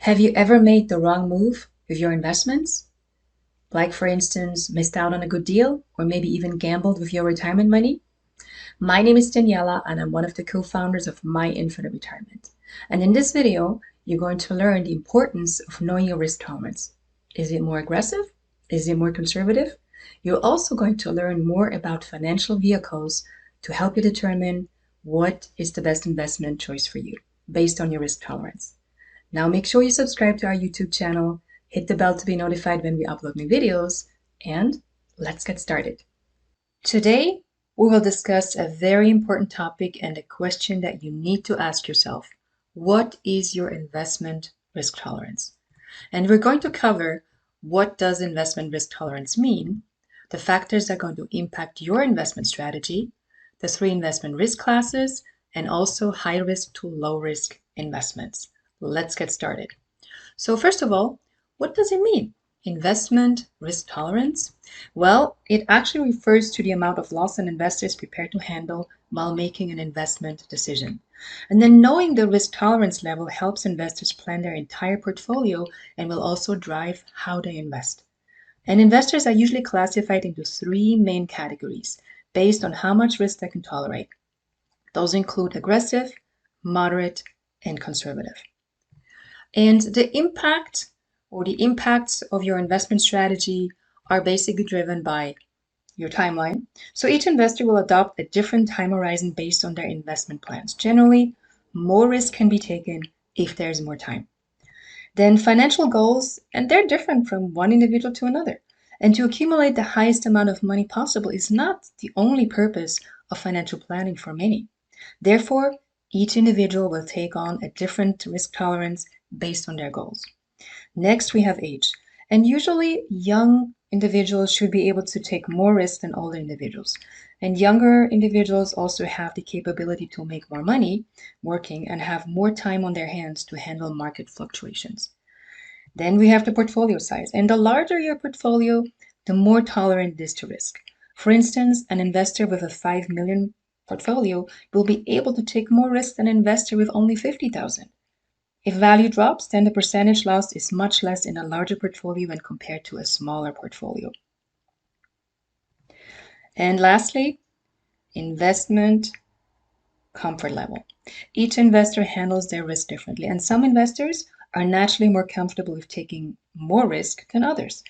Have you ever made the wrong move with your investments? Like, for instance, missed out on a good deal or maybe even gambled with your retirement money? My name is Daniela and I'm one of the co-founders of My Infinite Retirement. And in this video, you're going to learn the importance of knowing your risk tolerance. Is it more aggressive? Is it more conservative? You're also going to learn more about financial vehicles to help you determine what is the best investment choice for you based on your risk tolerance. Now make sure you subscribe to our YouTube channel, hit the bell to be notified when we upload new videos, and let's get started. Today, we will discuss a very important topic and a question that you need to ask yourself. What is your investment risk tolerance? And we're going to cover what does investment risk tolerance mean, the factors that are going to impact your investment strategy, the 3 investment risk classes, and also high risk to low risk investments. Let's get started. So first of all, what does it mean? Investment risk tolerance? Well, it actually refers to the amount of loss an investor is prepared to handle while making an investment decision. And then knowing the risk tolerance level helps investors plan their entire portfolio and will also drive how they invest. And investors are usually classified into 3 main categories based on how much risk they can tolerate. Those include aggressive, moderate, and conservative. And the impact or the impacts of your investment strategy are basically driven by your timeline. So each investor will adopt a different time horizon based on their investment plans. Generally, more risk can be taken if there's more time. Then financial goals, and they're different from one individual to another. And to accumulate the highest amount of money possible is not the only purpose of financial planning for many. Therefore, each individual will take on a different risk tolerance based on their goals. Next, we have age. And usually, young individuals should be able to take more risk than older individuals. And younger individuals also have the capability to make more money working and have more time on their hands to handle market fluctuations. Then we have the portfolio size. And the larger your portfolio, the more tolerant it is to risk. For instance, an investor with a 5 million portfolio will be able to take more risk than an investor with only 50,000. If value drops, then the percentage loss is much less in a larger portfolio when compared to a smaller portfolio. And lastly, investment comfort level. Each investor handles their risk differently, and some investors are naturally more comfortable with taking more risk than others.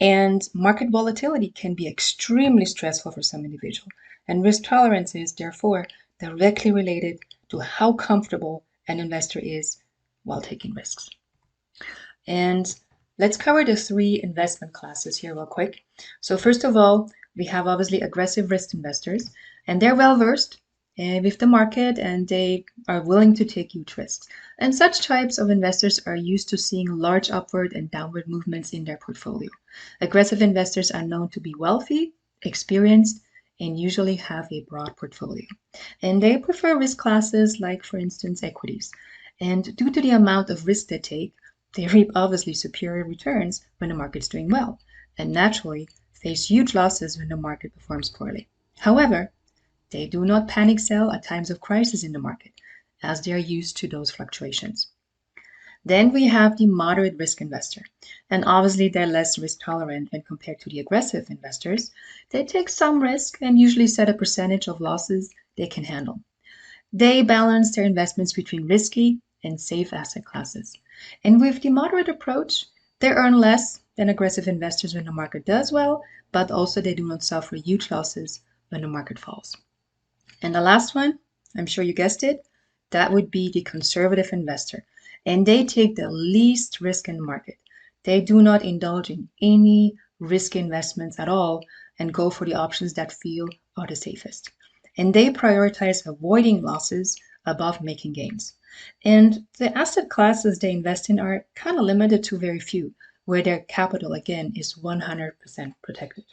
And market volatility can be extremely stressful for some individuals, and risk tolerance is therefore directly related to how comfortable an investor is while taking risks. And let's cover the 3 investment classes here real quick. So first of all, we have obviously aggressive risk investors, and they're well versed with the market and they are willing to take huge risks. And such types of investors are used to seeing large upward and downward movements in their portfolio. Aggressive investors are known to be wealthy, experienced, and usually have a broad portfolio. And they prefer risk classes like, for instance, equities. And due to the amount of risk they take, they reap obviously superior returns when the market's doing well, and naturally face huge losses when the market performs poorly. However, they do not panic sell at times of crisis in the market, as they are used to those fluctuations. Then we have the moderate risk investor, and obviously they're less risk tolerant when compared to the aggressive investors. They take some risk and usually set a percentage of losses they can handle. They balance their investments between risky and safe asset classes. And with the moderate approach, they earn less than aggressive investors when the market does well, but also they do not suffer huge losses when the market falls. And the last one, I'm sure you guessed it, that would be the conservative investor. And they take the least risk in the market. They do not indulge in any risky investments at all and go for the options that feel are the safest. And they prioritize avoiding losses above making gains. And the asset classes they invest in are kind of limited to very few, where their capital, again, is 100% protected.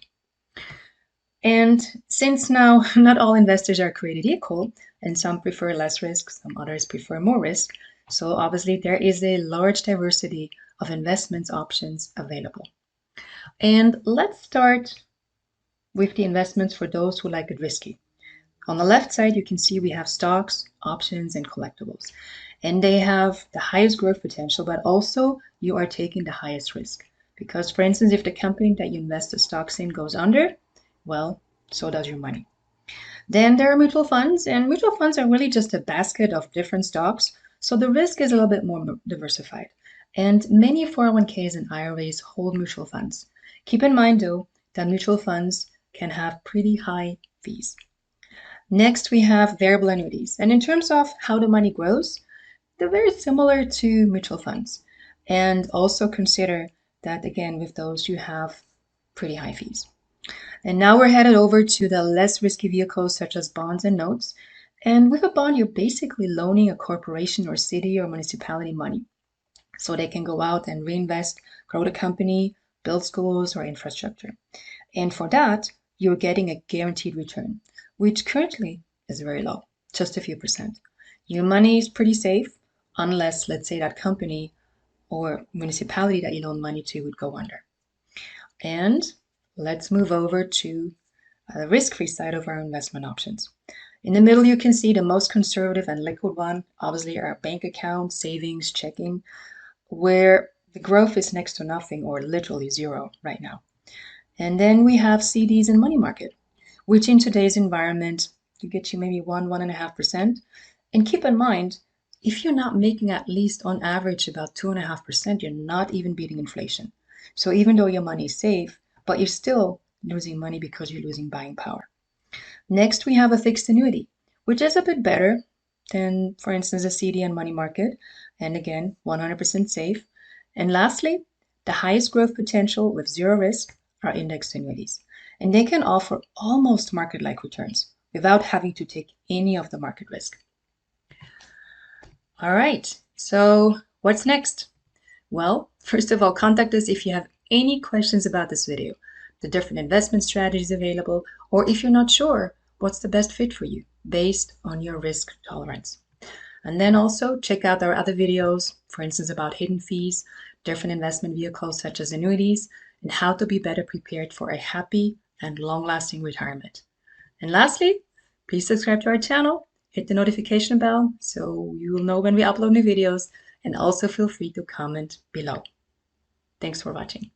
And since now not all investors are created equal, and some prefer less risk, some others prefer more risk, so obviously there is a large diversity of investments options available. And let's start with the investments for those who like it risky. On the left side, you can see we have stocks, options, and collectibles. And they have the highest growth potential, but also you are taking the highest risk. Because, for instance, if the company that you invest the stocks in goes under, well, so does your money. Then there are mutual funds, and mutual funds are really just a basket of different stocks, so the risk is a little bit more diversified. And many 401ks and IRAs hold mutual funds. Keep in mind, though, that mutual funds can have pretty high fees. Next, we have variable annuities. And in terms of how the money grows, they're very similar to mutual funds. And also consider that, again, with those, you have pretty high fees. And now we're headed over to the less risky vehicles such as bonds and notes. And with a bond, you're basically loaning a corporation or city or municipality money so they can go out and reinvest, grow the company, build schools or infrastructure. And for that, you're getting a guaranteed return, which currently is very low, just a few percent. Your money is pretty safe unless, let's say, that company or municipality that you loan money to would go under. And let's move over to the risk-free side of our investment options. In the middle, you can see the most conservative and liquid one, obviously our bank account, savings, checking, where the growth is next to nothing or literally zero right now. And then we have CDs and money market, which in today's environment, to get you maybe 1.5%. And keep in mind, if you're not making at least on average about 2.5%, you're not even beating inflation. So even though your money is safe, but you're still losing money because you're losing buying power. Next, we have a fixed annuity, which is a bit better than, for instance, a CD and money market. And again, 100% safe. And lastly, the highest growth potential with zero risk are indexed annuities. And they can offer almost market-like returns without having to take any of the market risk. All right, so what's next? Well, first of all, contact us if you have any questions about this video, the different investment strategies available, or if you're not sure what's the best fit for you based on your risk tolerance. And then also check out our other videos, for instance, about hidden fees, different investment vehicles such as annuities, and how to be better prepared for a happy and long-lasting retirement. And lastly, please subscribe to our channel, hit the notification bell so you will know when we upload new videos, and also feel free to comment below. Thanks for watching.